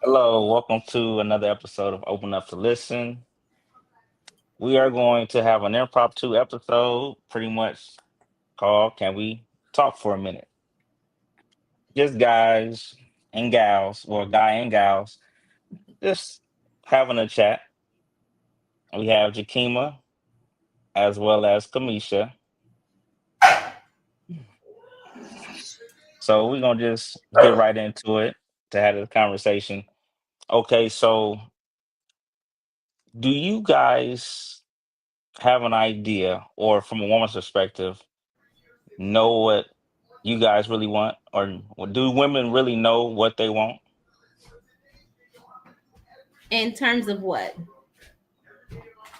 Hello, welcome to another episode of Open Up to Listen. We are going to have an impromptu episode, pretty much called Can We Talk for a Minute? Just guys and gals, well, guy and gals, just having a chat. We have Jakima as well as Kamisha. So we're going to just get right into it to have this conversation. Okay, so do you guys have an idea, or from a woman's perspective, know what you guys really want, or do women really know what they want In terms of what?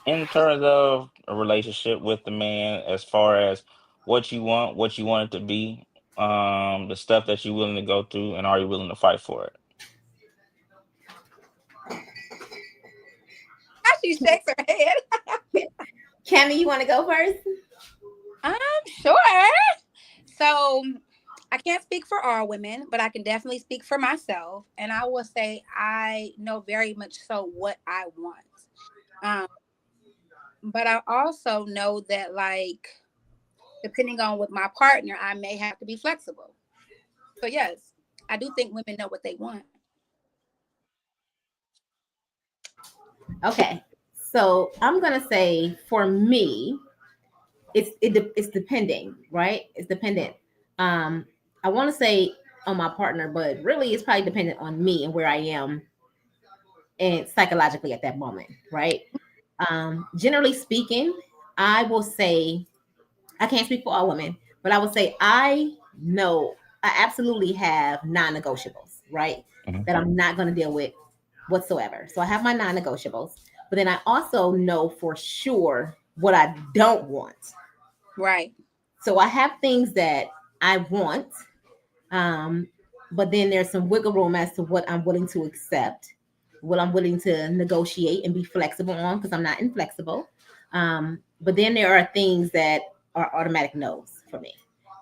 in terms of a relationship with the man, as far as what you want it to be, the stuff that you're willing to go through, and are you willing to fight for it? She shakes her head. Cammy, you want to go first? Sure. So I can't speak for all women, but I can definitely speak for myself. And I will say I know very much so what I want. Um, but I also know that, like, depending on with my partner, I may have to be flexible. So yes, I do think women know what they want. Okay. So I'm gonna say for me, it's depending, right? It's dependent. Um, I want to say on my partner, but really it's probably dependent on me and where I am and psychologically at that moment, right? Generally speaking, I will say I can't speak for all women, but I would say I know I absolutely have non-negotiables, right? Mhm. That I'm not going to deal with whatsoever. So I have my non-negotiables, but then I also know for sure what I don't want. Right. So I have things that I want, um, but then there's some wiggle room as to what I'm willing to accept, what I'm willing to negotiate and be flexible on because I'm not inflexible. But then there are things that are automatic no's for me.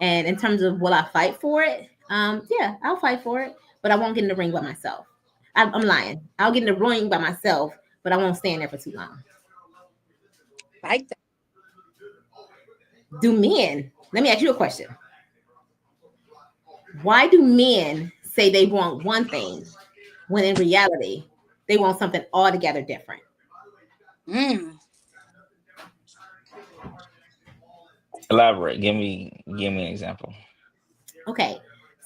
And in terms of will I fight for it? Yeah, I'll fight for it, but I won't get in the ring by myself. I'm lying. I'll get in the ring by myself, but I won't stand there for too long. Like that. Do men, let me ask you a question. Why do men say they want one thing when in reality they want something altogether different? Mm. Elaborate. Give me an example. Okay.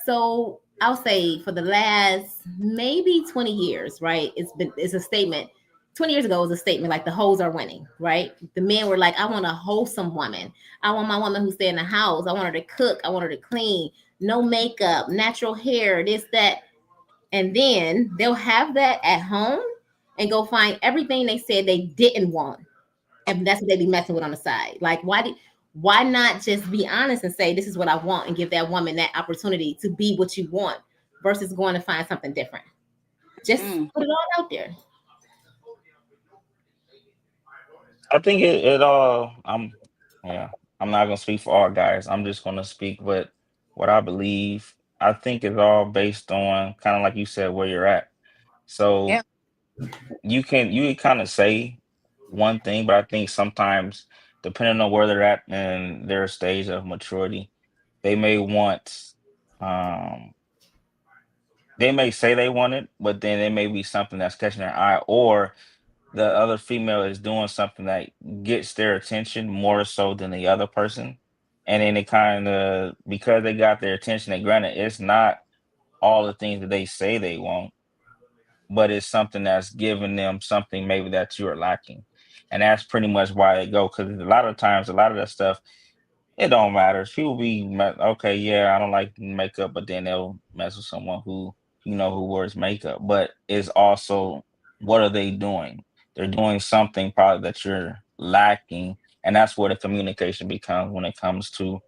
So I'll say for the last maybe 20 years, right? It's a statement. 20 years ago it was a statement like the hoes are winning, right? The men were like, I want a wholesome woman. I want my woman who stay in the house. I want her to cook. I want her to clean, no makeup, natural hair, this, that. And then they'll have that at home and go find everything they said they didn't want, and that's what they be messing with on the side. Like, why not just be honest and say this is what I want and give that woman that opportunity to be what you want versus going to find something different? Just Mm. put it all out there. I think it all. Yeah. I'm not gonna speak for all guys. I'm just gonna speak what I believe. I think it's all based on kind of like you said where you're at. So Yeah. you can kind of say one thing, but I think sometimes depending on where they're at in their stage of maturity, they may want um they may say they want it, but then it may be something that's catching their eye, or the other female is doing something that gets their attention more so than the other person. And then it kind of, because they got their attention, and granted, it's not all the things that they say they want, but it's something that's giving them something maybe that you are lacking. And that's pretty much why they go. Because a lot of times, a lot of that stuff, it don't matter. People okay, yeah, I don't like makeup, but then they'll mess with someone who who wears makeup. But it's also, what are they doing? They're doing something probably that you're lacking, and that's where the communication becomes when it comes to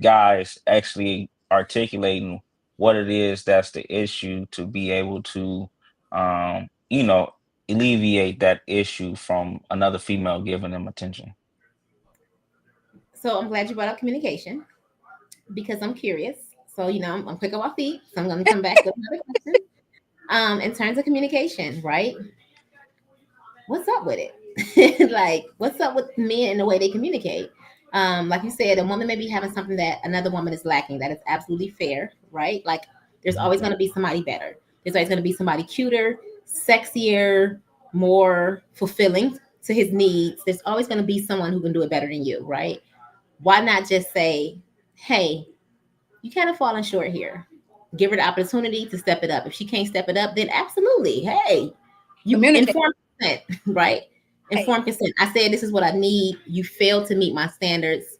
guys actually articulating what it is that's the issue to be able to, alleviate that issue from another female giving them attention. So I'm glad you brought up communication because I'm curious. So I'm quick on my feet. So I'm going to come back with another question. In terms of communication, right? What's up with it? Like, what's up with men and the way they communicate? Like you said, a woman may be having something that another woman is lacking. That is absolutely fair, right? Like, there's Mhm. always going to be somebody better. There's always going to be somebody cuter, sexier, more fulfilling to his needs. There's always going to be someone who can do it better than you, right? Why not just say, hey, you kind of falling short here. Give her the opportunity to step it up. If she can't step it up, then absolutely, hey, you Communicate. inform consent, right? Right. Inform consent. I said this is what I need. You failed to meet my standards.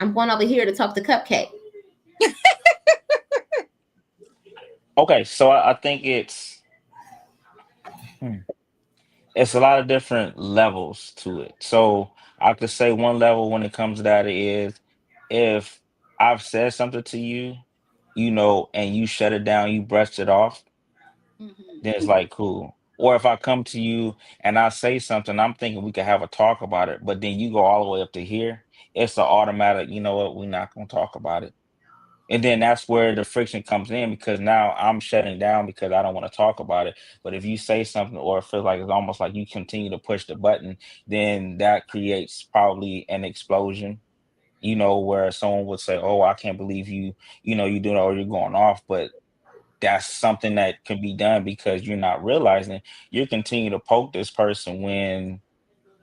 I'm going over here to talk to Cupcake. Okay, so I think hmm, it's a lot of different levels to it. So I could say one level when it comes to that is if I've said something to you, and you shut it down, you brushed it off, then it's like cool. Or if I come to you and I say something, I'm thinking we could have a talk about it, but then you go all the way up to here, it's an automatic, you know what, we're not gonna talk about it. And then that's where the friction comes in because now I'm shutting down because I don't want to talk about it. But if you say something or it feels like it's almost like you continue to push the button, then that creates probably an explosion, where someone would say, "Oh, I can't believe you doing it or you're going off." But that's something that can be done because you're not realizing you continue to poke this person when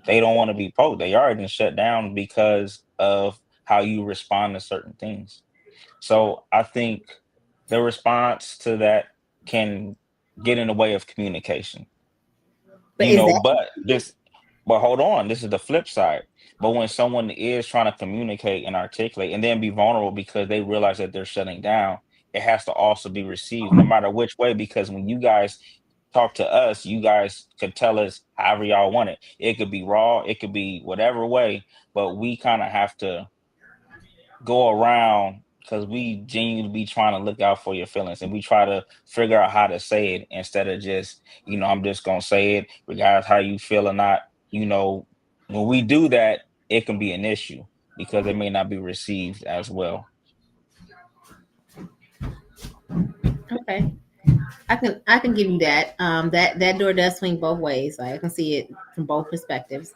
they don't want to be poked. They already been shut down because of how you respond to certain things. So I think the response to that can get in the way of communication, But is that but hold on, this is the flip side. But when someone is trying to communicate and articulate and then be vulnerable because they realize that they're shutting down, it has to also be received no matter which way. Because when you guys talk to us, you guys could tell us however y'all want it. It could be raw, it could be whatever way, but we kind of have to go around because we genuinely be trying to look out for your feelings and we try to figure out how to say it instead of just, I'm just gonna say it regardless how you feel or not. You know, when we do that, it can be an issue because it may not be received as well. okay? I can give you that. That door does swing both ways. Like, I can see it from both perspectives.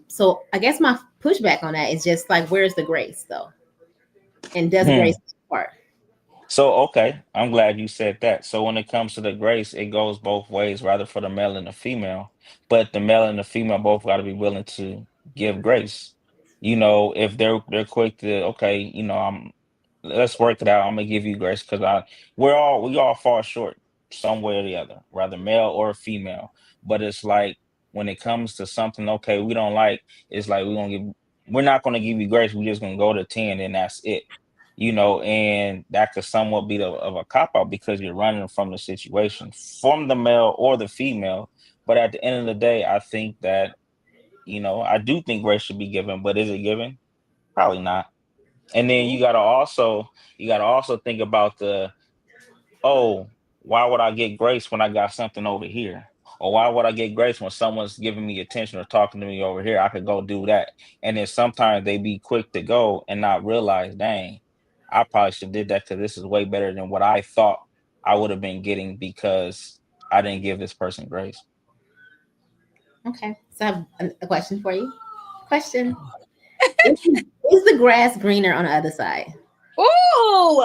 So I guess my pushback on that is just like, where's the grace though? And does grace part? So, okay, I'm glad you said that. So, when it comes to the grace, it goes both ways, rather for the male and the female. But the male and the female both got to be willing to give grace. If they're quick to, okay, let's work it out. I'm gonna give you grace because we all fall short some way or the other, rather male or female. But it's like when it comes to something, okay, we don't like, it's like we're not gonna give you grace. We're just gonna go to 10 and that's it and that could somewhat be of a cop out because you're running from the situation, from the male or the female. But at the end of the day, I think that, I do think grace should be given, but is it given? Probably not. And then you gotta also think about oh, why would I get grace when I got something over here? Or why would I get grace when someone's giving me attention or talking to me over here? I could go do that. And then sometimes they be quick to go and not realize, dang, I probably should did that because this is way better than what I thought I would have been getting because I didn't give this person grace. Okay. So I have a question for you. Question: is the grass greener on the other side? Ooh.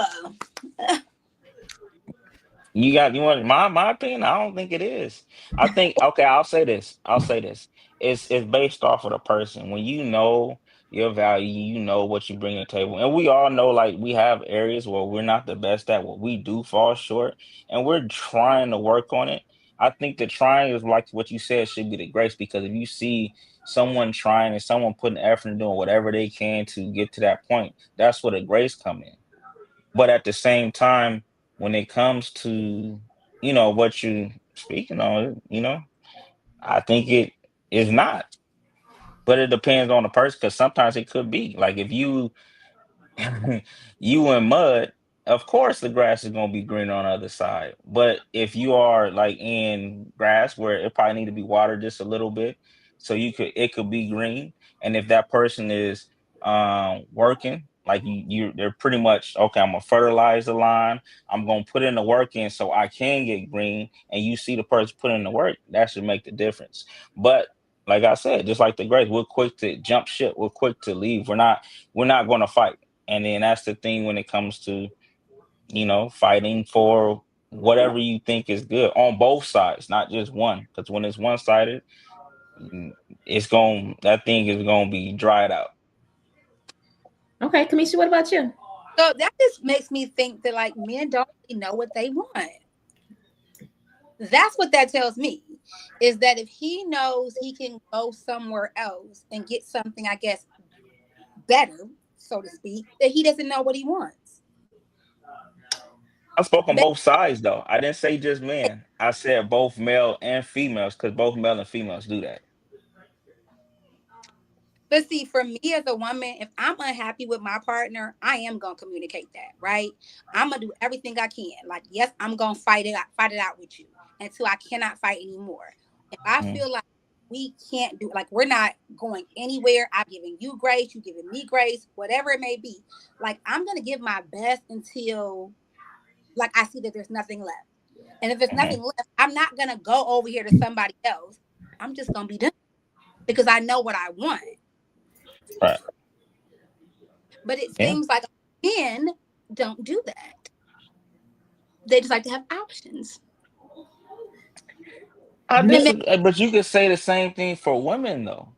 You want my opinion? I don't think it is. I think okay, I'll say this. I'll say this. It's based off of the person. When you know your value, you know what you bring to the table. And we all know like we have areas where we're not the best at what we do fall short and we're trying to work on it. I think the trying is like what you said should be the grace because if you see someone trying and someone putting effort and doing whatever they can to get to that point, that's where the grace come in. But at the same time, when it comes to, what you speaking on, I think it is not. But it depends on the person because sometimes it could be. Like if you you in mud, of course the grass is gonna be greener on the other side. But if you are like in grass where it probably need to be watered just a little bit, so it could be green. And if that person is working Like they're pretty much okay. I'm gonna fertilize the line. I'm gonna put in the work in so I can get green. And you see the person put in the work, that should make the difference. But like I said, just like the grapes, we're quick to jump ship. We're quick to leave. We're not going to fight. And then that's the thing when it comes to fighting for whatever you think is good on both sides, not just one. Because when it's one sided, that thing is gonna be dried out. Okay, Kamisha, what about you? So that just makes me think that like men don't really know what they want. That's what that tells me, is that if he knows he can go somewhere else and get something, I guess, better, so to speak, that he doesn't know what he wants. I spoke on both sides though. I didn't say just men. I said both male and females because both male and females do that. But see, for me as a woman, if I'm unhappy with my partner, I am gonna communicate that, right? I'm gonna do everything I can. Like, yes, I'm gonna fight it out with you until I cannot fight anymore. If I Mm. feel like we can't do, like, we're not going anywhere, I'm giving you grace, you giving me grace, whatever it may be. Like, I'm gonna give my best until, like, I see that there's nothing left. And if there's nothing left, I'm not gonna go over here to somebody else. I'm just gonna be done because I know what I want. Right. But it Yeah. seems like men don't do that. They just like to have options. But you could say the same thing for women though.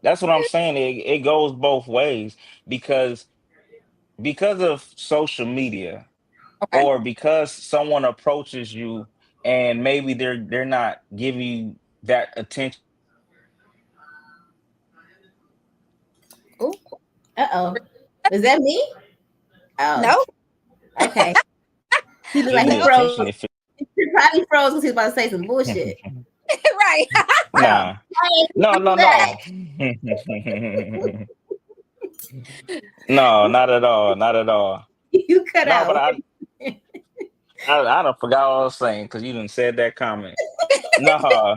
That's what I'm saying. It goes both ways because of social media Okay. or because someone approaches you and maybe they're not giving you that attention. Ooh. Uh-oh. Is that me? Oh, No. okay. He looked Give like he you froze. attention if He probably froze because he was about to say some bullshit. Right. nah. No. No, not at all. Not at all. You cut No, but out. I don't forgot what I was saying because you didn't said that comment. No.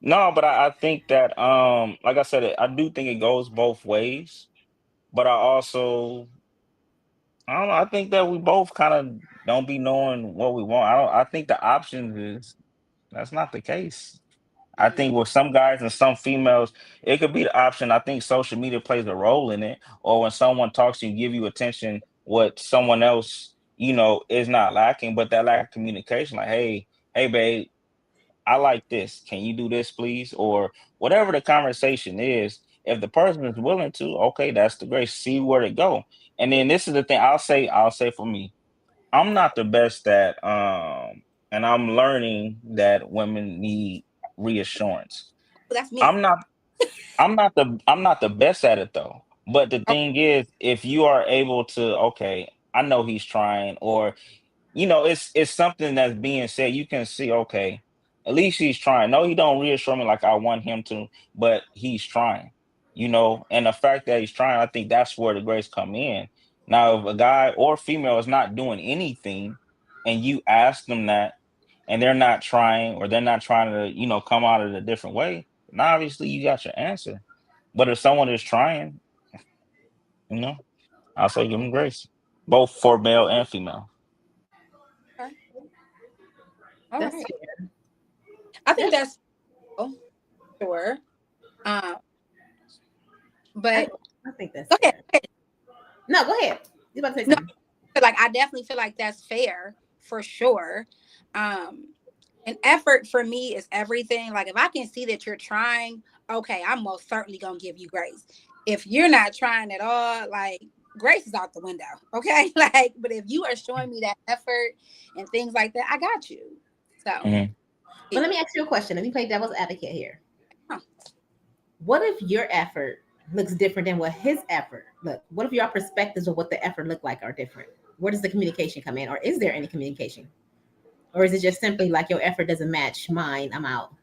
No, but I think that like I said, I do think it goes both ways. But I don't know, I think that we both kind of don't be knowing what we want. I think the options is that's not the case. I think with some guys and some females, it could be the option. I think social media plays a role in it. Or when someone talks to you, give you attention, what someone else, is not lacking, but that lack of communication. Like, hey, babe, I like this. Can you do this, please? Or whatever the conversation is. If the person is willing to, okay, that's the great. See where to go. And then this is the thing I'll say for me. I'm not the best at and I'm learning that women need reassurance. That's me. I'm not the best at it though. But the Oh, thing is, if you are able to, okay, I know he's trying, or it's something that's being said. You can see, okay, at least he's trying. No, he don't reassure me like I want him to, but he's trying. And the fact that he's trying, I think that's where the grace come in. Now, if a guy or female is not doing anything, and you ask them that, and they're not trying, or they're not trying to, come out of a different way, then obviously you got your answer. But if someone is trying, you know, I'll say give them grace, both for male and female. okay. All That's right. fair. I think that's sure. Um, but I think that's go fair. ahead. No, go ahead. You about to say No, something? like I definitely feel like that's fair for sure. And effort for me is everything. Like if I can see that you're trying, okay, I'm most certainly gonna give you grace. If you're not trying at all, like grace is out the window. Okay. Like, but if you are showing me that effort and things like that, I got you. So Mhm. But let me ask you a question. Let me play devil's advocate here. Huh. What if your effort looks different than what his effort look? What if your perspectives of what the effort look like are different? Where does the communication come in, or is there any communication, or is it just simply like your effort doesn't match mine? I'm out.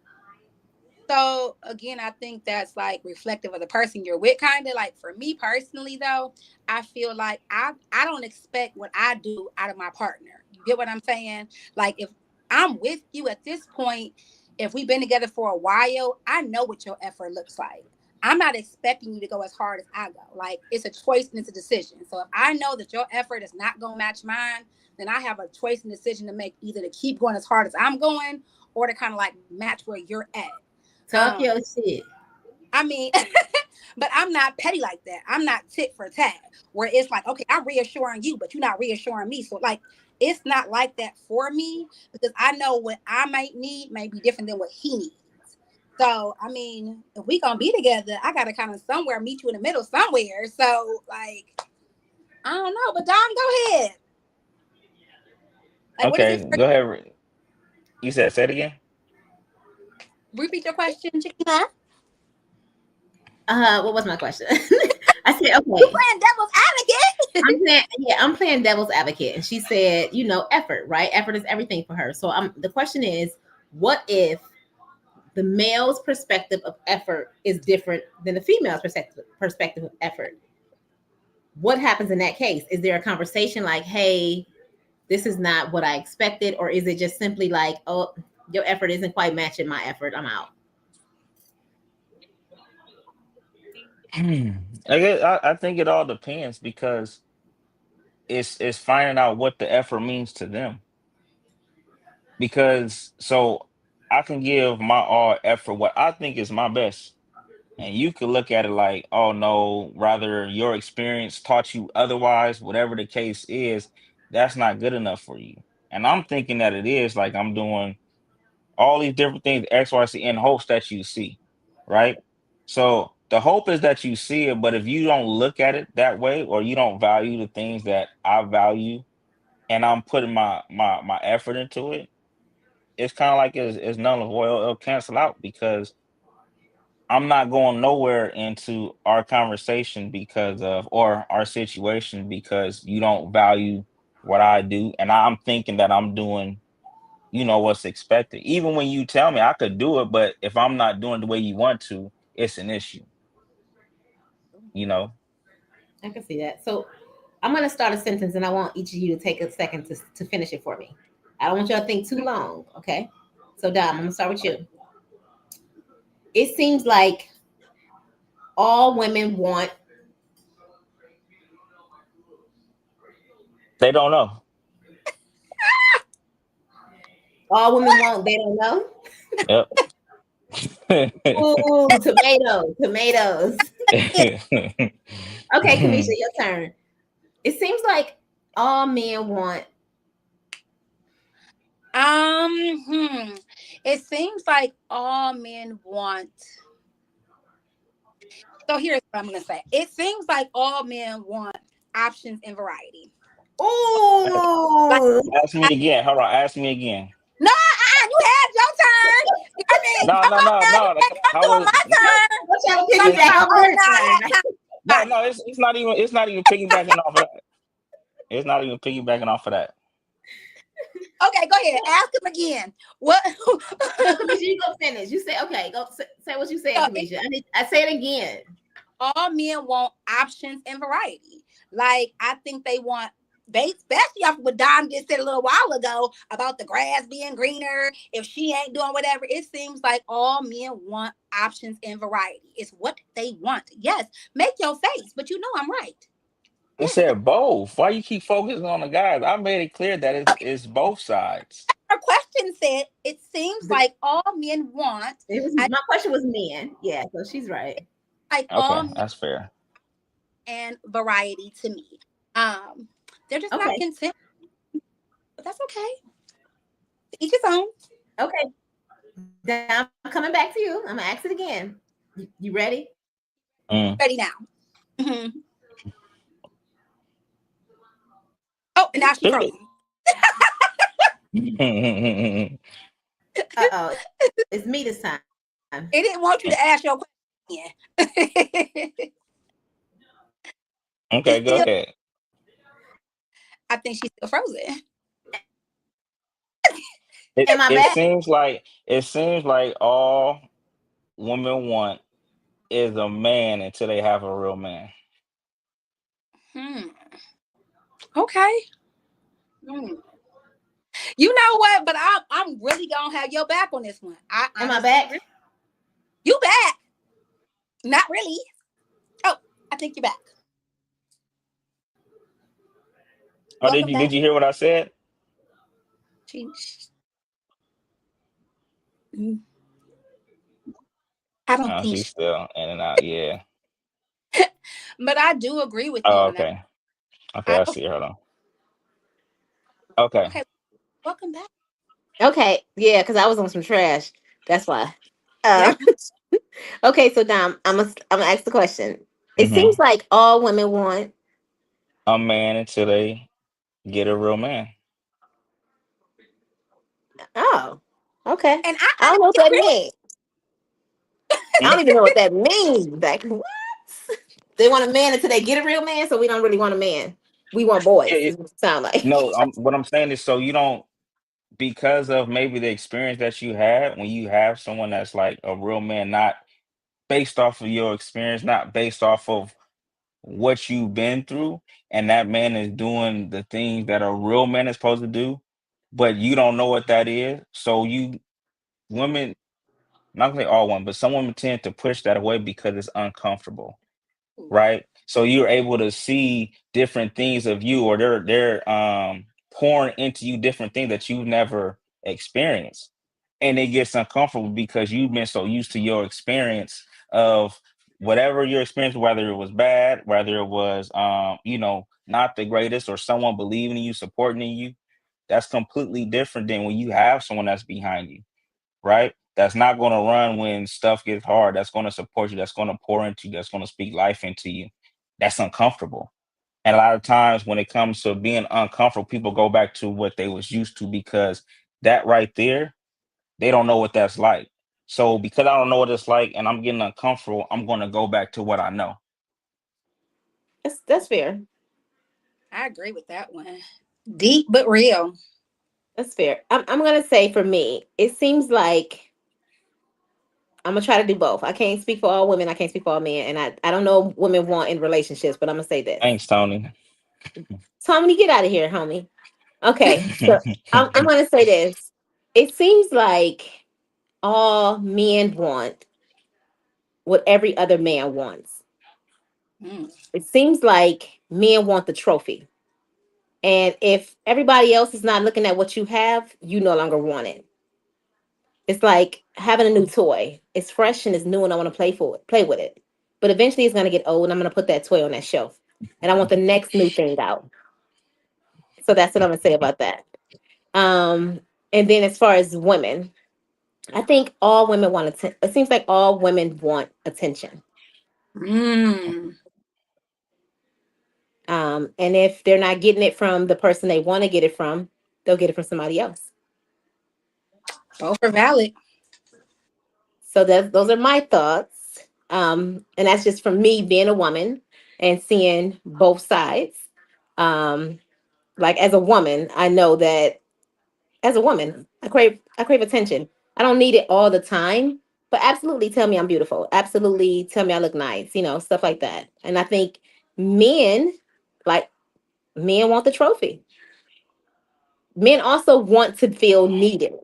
So again, I think that's like reflective of the person you're with, kind of like for me personally though, I feel like I don't expect what I do out of my partner. You get what I'm saying? Like if I'm with you at this point, if we've been together for a while, I know what your effort looks like. I'm not expecting you to go as hard as I go. Like, it's a choice and it's a decision. So if I know that your effort is not going to match mine, then I have a choice and decision to make, either to keep going as hard as I'm going or to kind of like match where you're at. Talk your shit. I mean, but I'm not petty like that. I'm not tit for tat, where it's like, okay, I'm reassuring you, but you're not reassuring me. So like, it's not like that for me, because I know what I might need may be different than what he needs. So, I mean, if we gonna be together, I gotta kind of somewhere meet you in the middle somewhere. So, like, I don't know, but Dom, go ahead. Like, what is Okay, this? go ahead. You said say it again. Repeat your question, Chiquita. What was my question? I said, okay. You playing devil's advocate? I'm playing devil's advocate. And she said, effort, right? Effort is everything for her. So the question is, what if the male's perspective of effort is different than the female's perspective of effort? What happens in that case? Is there a conversation like, hey, this is not what I expected? Or is it just simply like, oh, your effort isn't quite matching my effort, I'm out? I think it all depends, because it's finding out what the effort means to them. Because so I can give my all effort, what I think is my best. And you could look at it like, oh no, rather your experience taught you otherwise, whatever the case is, that's not good enough for you. And I'm thinking that it is, like I'm doing all these different things, X, Y, Z, in hopes that you see, right? So the hope is that you see it, but if you don't look at it that way, or you don't value the things that I value, and I'm putting my effort into it, it's kind of like it's null and void. It'll cancel out, because I'm not going nowhere into our conversation because of, or our situation, because you don't value what I do, and I'm thinking that I'm doing what's expected. Even when you tell me I could do it, but if I'm not doing the way you want to, it's an issue. I can see that. So I'm going to start a sentence, and I want each of you to take a second to finish it for me. I don't want y'all to think too long, okay? So Dom, I'm going to start with you. It seems like all women want... They don't know. All women want, they don't know? Yep. Ooh, tomatoes. Okay, Kamisha, your turn. It seems like all men want... It seems like all men want... So here's what I'm gonna say. It seems like all men want options and variety. Oh, ask me again. Hold on, ask me again. No, you had your turn. I mean, No. I'm doing my turn. No, it's not even piggybacking off of that. It's not even piggybacking off of that. Okay, go ahead. Ask him again. What? You go finish. You say, okay, go say what you said, Kamisha. I say it again. All men want options and variety. Like, I think they want, especially after what Dom just said a little while ago about the grass being greener, if she ain't doing whatever, it seems like all men want options and variety. It's what they want. Yes, make your face, but you know I'm right. I said both. Why you keep focusing on the guys? I made it clear that it's both sides. Her question said, it seems like all men want... my question was men. Yeah, so she's right. Like, okay, all that's fair. And variety to me. They're just not content. But that's okay. Each his own. Okay. Now I'm coming back to you. I'm gonna ask it again. You ready? Ready now. Mm-hmm. Oh, and now she's frozen. Uh-oh. It's me this time. It didn't want you to ask your question. Okay, go ahead. I think she's still frozen. It seems like all women want is a man until they have a real man. Okay. You know what? But I'm really gonna have your back on this one. Am I back? You back? Not really. Oh, I think you're back. Oh, Welcome did back. you hear what I said? She, mm, I don't Oh, think she's still in and out. Yeah. but I do agree with you Oh, on that. okay. Okay, I I don't, see. Hold on. Okay. okay, welcome back. Okay, yeah, because I was on some trash. That's why. Yeah. Um, okay, so Dom, I'm gonna ask the question. It Mm-hmm. seems like all women want. A man until they get a real man. Oh, okay. And I I don't know what honestly that agree with means. I Hmm? don't even know what that means. Like what? They want a man until they get a real man, so we don't really want a man. We want boys. Yeah, Is what it sound like. no, what I'm saying is so you don't, because of maybe the experience that you had when you have someone that's like a real man, not based off of your experience, not based off of what you've been through, and that man is doing the things that a real man is supposed to do, but you don't know what that is. So you women, not gonna say all women, but some women tend to push that away because it's uncomfortable, you. right? So you're able to see different things of you, or they're pouring into you different things that you've never experienced. And it gets uncomfortable because you've been so used to your experience of whatever your experience, whether it was bad, whether it was not the greatest, or someone believing in you, supporting in you. That's completely different than when you have someone that's behind you, right? That's not going to run when stuff gets hard. That's going to support you. That's going to pour into you. That's going to speak life into you. That's uncomfortable. And a lot of times when it comes to being uncomfortable, people go back to what they was used to, because that right there, they don't know what that's like. So because I don't know what it's like and I'm getting uncomfortable, I'm going to go back to what I know. That's fair. I agree with that one. Deep but real. That's fair. I'm gonna say for me, it seems like I'm gonna try to do both. I can't speak for all women. I can't speak for all men, and I don't know what women want in relationships, but I'm gonna say this. Thanks, Tony. Tommy, get out of here, homie. Okay, so I'm gonna say this. It seems like all men want what every other man wants. Mm. It seems like men want the trophy. And if everybody else is not looking at what you have, you no longer want it. It's like having a new toy. It's fresh and it's new and I want to play with it. But eventually it's gonna get old and I'm gonna put that toy on that shelf. And I want the next new thing out. So that's what I'm gonna say about that. Um, and then as far as women, I think all women want attention. It seems like all women want attention. Mm. And if they're not getting it from the person they want to get it from, they'll get it from somebody else. Both are valid. So those are my thoughts. And that's just from me being a woman and seeing both sides. Um, like as a woman, I know that as a woman, I crave attention. I don't need it all the time, but absolutely tell me I'm beautiful. Absolutely tell me I look nice, stuff like that. And I think men, like men want the trophy. Men also want to feel needed.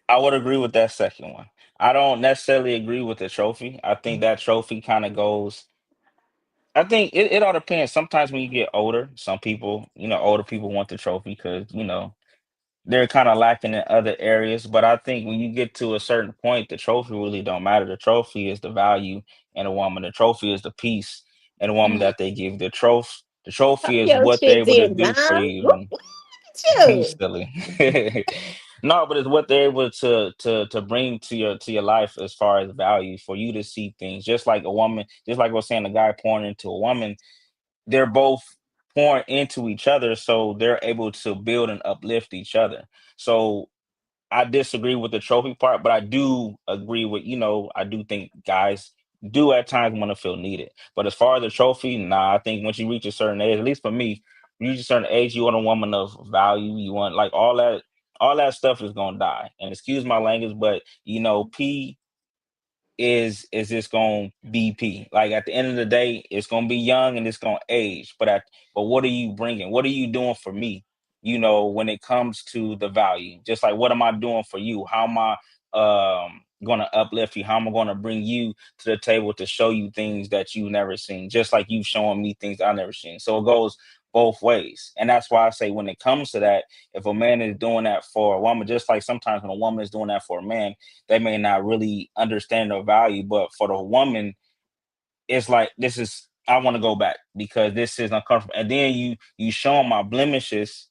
I would agree with that second one. I don't necessarily agree with the trophy. I think that trophy kind of goes. I think it all depends. Sometimes when you get older, some people, older people want the trophy because, they're kind of lacking in other areas. But I think when you get to a certain point, the trophy really don't matter. The trophy is the value in a woman. The trophy is the peace in a woman Mm. that they give. The trophy is Yo, what they're shit, able to dear do for Dom. you. Look at You you. silly. No, but it's what they're able to bring to your life as far as value for you to see things. Just like a woman, just like I was saying, a guy pouring into a woman, they're both pouring into each other, so they're able to build and uplift each other. So I disagree with the trophy part, but I do agree with, I do think guys do at times want to feel needed. But as far as the trophy, nah, I think once you reach a certain age, at least for me, you reach a certain age, you want a woman of value. You want like all that stuff is gonna die. And excuse my language, but P is just gonna be P. Like at the end of the day, it's gonna be young and it's gonna age. But what are you bringing? What are you doing for me? When it comes to the value, just like what am I doing for you? How am I going to uplift you, how am I going to bring you to the table to show you things that you've never seen, just like you showing me things I've never seen. So it goes both ways. And that's why I say when it comes to that, if a man is doing that for a woman, just like sometimes when a woman is doing that for a man, they may not really understand the value. But for the woman, it's like, this is, I want to go back because this is uncomfortable. And then you show them my blemishes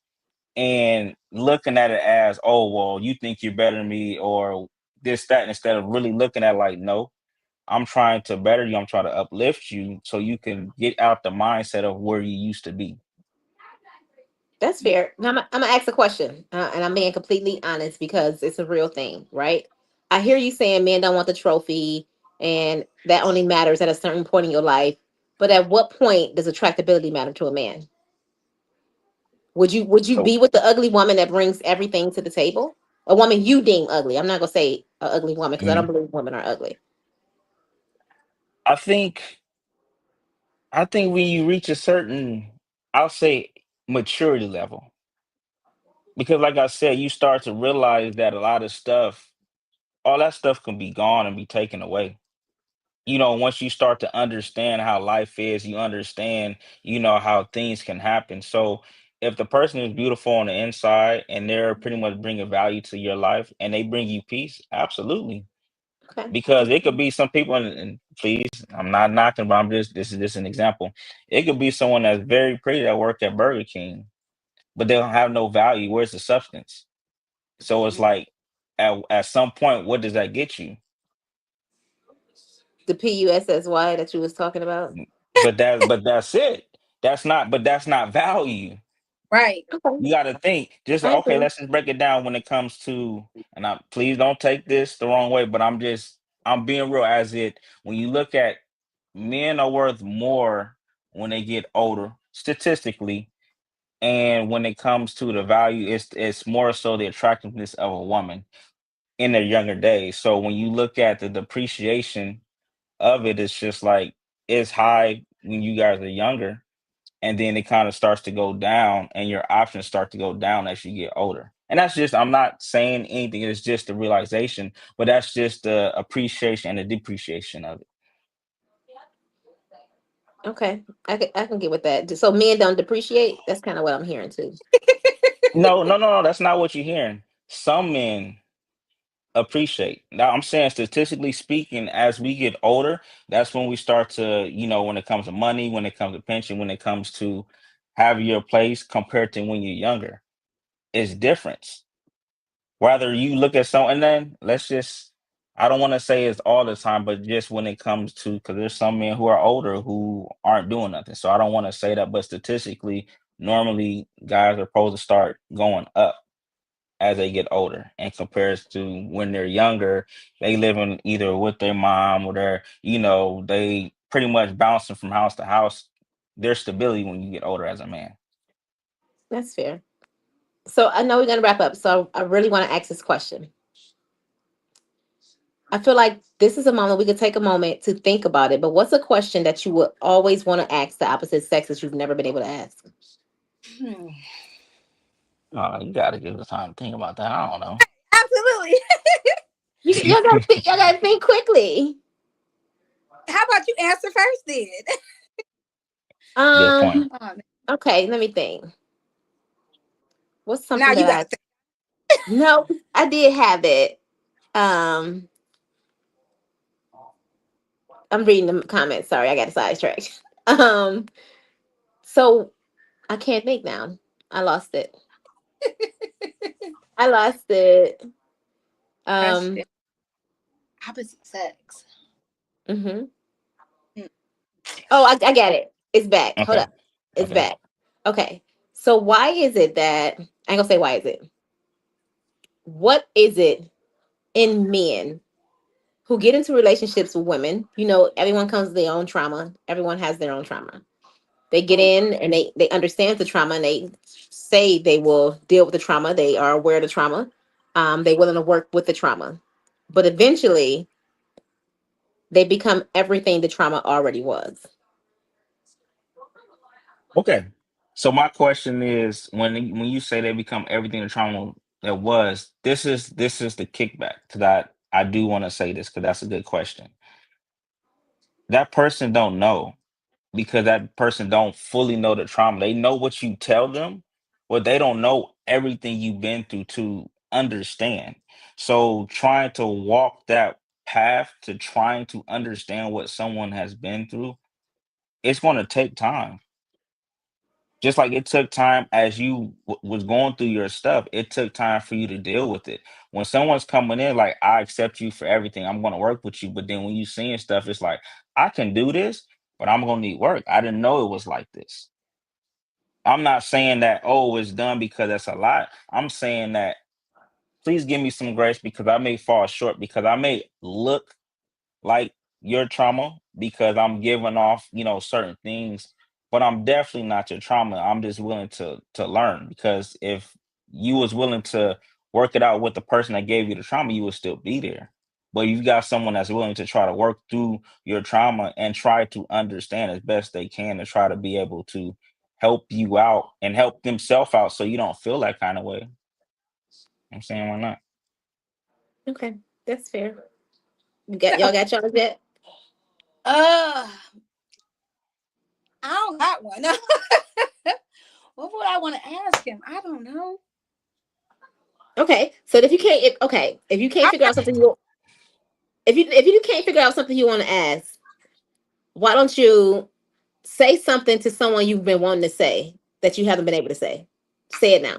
and looking at it as, oh, well, you think you're better than me or this, that, instead of really looking at like, no, I'm trying to better you. I'm trying to uplift you so you can get out the mindset of where you used to be. That's fair. Now, I'm gonna ask a question, and I'm being completely honest because it's a real thing, right? I hear you saying men don't want the trophy, and that only matters at a certain point in your life. But at what point does attractability matter to a man? Would you So be with the ugly woman that brings everything to the table? A woman you deem ugly. I'm not gonna say a ugly woman because I don't mhm. believe women are ugly. I think I think when you reach a certain, I'll say, maturity level, because like I said, you start to realize that a lot of stuff, all that stuff can be gone and be taken away. Once you start to understand how life is, you understand, how things can happen. So if the person is beautiful on the inside and they're pretty much bringing value to your life and they bring you peace, absolutely. Okay. Because it could be some people, and please, I'm not knocking, but I'm just, this is just an example. It could be someone that's very pretty that work at Burger King, but they don't have no value. Where's the substance? So it's like, at some point, what does that get you? The PUSSY that you was talking about. But that's it. That's not value. Right. Okay. You got to think. Just I okay. agree. Let's just break it down when it comes to. And please don't take this the wrong way, but I'm being real. As it when you look at, men are worth more when they get older, statistically, and when it comes to the value, it's more so the attractiveness of a woman in their younger days. So when you look at the depreciation of it, it's just like it's high when you guys are younger, and then it kind of starts to go down and your options start to go down as you get older. And that's just, I'm not saying anything, it's just the realization, but that's just the appreciation and the depreciation of it. Okay. I can get with that. So men don't depreciate. That's kind of what I'm hearing too. No, no, no, no, that's not what you're hearing. Some men appreciate. Now I'm saying, statistically speaking, as we get older, that's when we start to, when it comes to money, when it comes to pension, when it comes to have your place compared to when you're younger, it's different. Whether you look at some, and then let's just, I don't want to say it's all the time, but just when it comes to, because there's some men who are older who aren't doing nothing. So I don't want to say that, but statistically, normally guys are supposed to start going up as they get older, and compares to when they're younger, they living either with their mom or they pretty much bouncing from house to house. There's stability when you get older as a man. That's fair. So I know we're gonna wrap up. So I really want to ask this question. I feel like this is a moment we could take a moment to think about it. But what's a question that you would always want to ask the opposite sex that you've never been able to ask? Hmm. Oh, you got to give us time to think about that. I don't know. Absolutely. Y'all gotta think quickly. How about you answer first then? Good point. Um. Oh, man. Okay. Let me think. What's Now something you that got I? No, I did have it. Um. I'm reading the comments. Sorry, I got sidetracked. Um. So I can't think now. I lost it. I lost it. Um. question. Opposite sex. Mhm. Hmm. Oh, I got it. It's back. Hold Okay. up. It's Okay. back. Okay. So why is it that I ain't gonna say why is it? What is it in men who get into relationships with women? Everyone comes with their own trauma. Everyone has their own trauma. They get in and they understand the trauma and they say they will deal with the trauma. They are aware of the trauma. They're willing to work with the trauma. But eventually they become everything the trauma already was. Okay. So my question is, when you say they become everything the trauma that was, this is the kickback to that. I do want to say this because that's a good question. That person don't know because that person don't fully know the trauma. They know what you tell them, but they don't know everything you've been through to understand. So trying to walk that path to trying to understand what someone has been through, it's going to take time. Just like it took time as you was going through your stuff, it took time for you to deal with it. When someone's coming in, like, I accept you for everything, I'm going to work with you. But then when you seeing stuff, it's like, I can do this, but I'm going to need work. I didn't know it was like this. I'm not saying that, oh, it's done because that's a lot. I'm saying that please give me some grace because I may fall short because I may look like your trauma because I'm giving off, certain things, but I'm definitely not your trauma. I'm just willing to learn because if you was willing to work it out with the person that gave you the trauma, you would still be there. But you got someone that's willing to try to work through your trauma and try to understand as best they can and try to be able to help you out and help themselves out so you don't feel that kind of way. I'm saying why not? Okay, that's fair. Y'all got yours yet? Uh, I don't got one. What would I want to ask him? I don't know. Okay, so if you can't, if you can't figure out something you, if you can't figure out something you want to ask, why don't you say something to someone you've been wanting to say that you haven't been able to say? Say it now.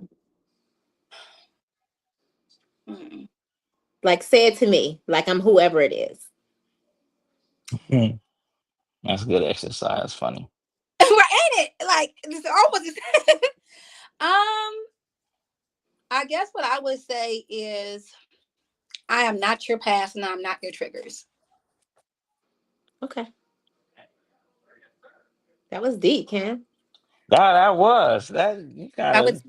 Mm. Like say it to me, like I'm whoever it is. That's good exercise. Funny. Right, ain't it? Like this almost. I guess what I would say is, I am not your past, and I'm not your triggers. Okay, that was deep, Cam. That was that you I gotta would.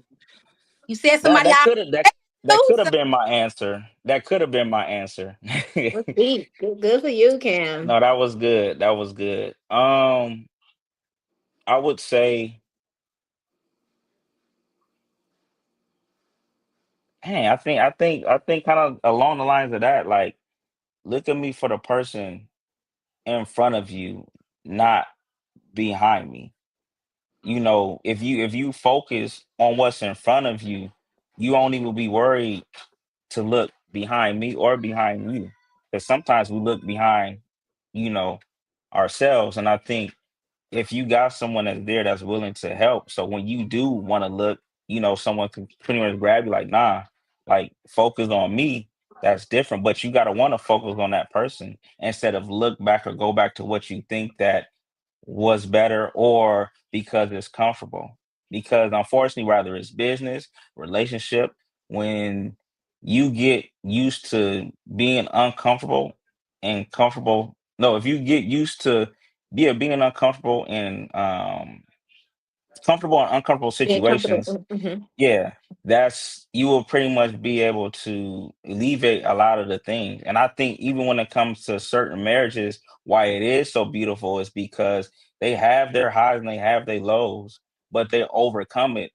You said that somebody that I could have that know. could have been my answer. That could have been my answer. That was deep. Good for you, Cam. No, that was good. That was good. I would say, hey, I think kind of along the lines of that, like look at me for the person in front of you, not behind me. If you focus on what's in front of you, you only will be worried to look behind me or behind you. Because sometimes we look behind, you know, ourselves. And I think if you got someone that's there that's willing to help, so when you do want to look, someone can pretty much grab you like, nah, like focus on me. That's different. But you gotta want to focus on that person instead of look back or go back to what you think that was better or because it's comfortable. Because unfortunately, whether it's business, relationship, when you get used to being uncomfortable and comfortable, no, if you get used to being uncomfortable and comfortable in uncomfortable Being comfortable. situations, yeah, that's you will pretty much be able to alleviate a lot of the things. And I think even when it comes to certain marriages, why it is so beautiful is because they have their highs and they have their lows, but they overcome it,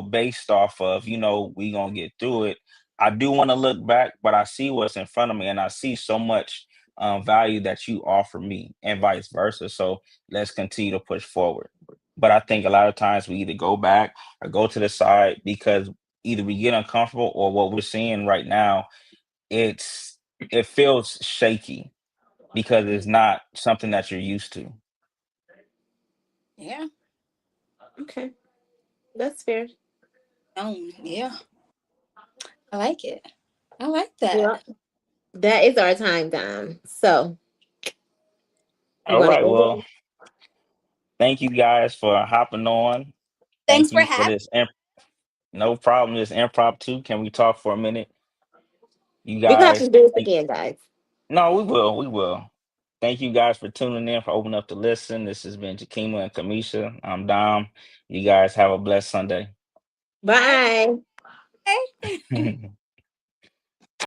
based off of, we gonna get through it. I do want to look back, but I see what's in front of me and I see so much value that you offer me and vice versa. So let's continue to push forward. But I think a lot of times we either go back or go to the side because either we get uncomfortable or what we're seeing right now, it feels shaky because it's not something that you're used to. Yeah. Okay, that's fair. Yeah. I like it. I like Well, that. that is our time down. So we're All gonna right. end Well, it. thank you guys for hopping on. Thanks Thank for you for having. this. No problem. This impromptu. Can we talk for a minute? You We're gonna have to guys. do this again, guys. No, we will. We will. Thank you guys for tuning in, for opening up to listen. This has been Jakima and Kamisha. I'm Dom. You guys have a blessed Sunday. All right. Bye. Okay.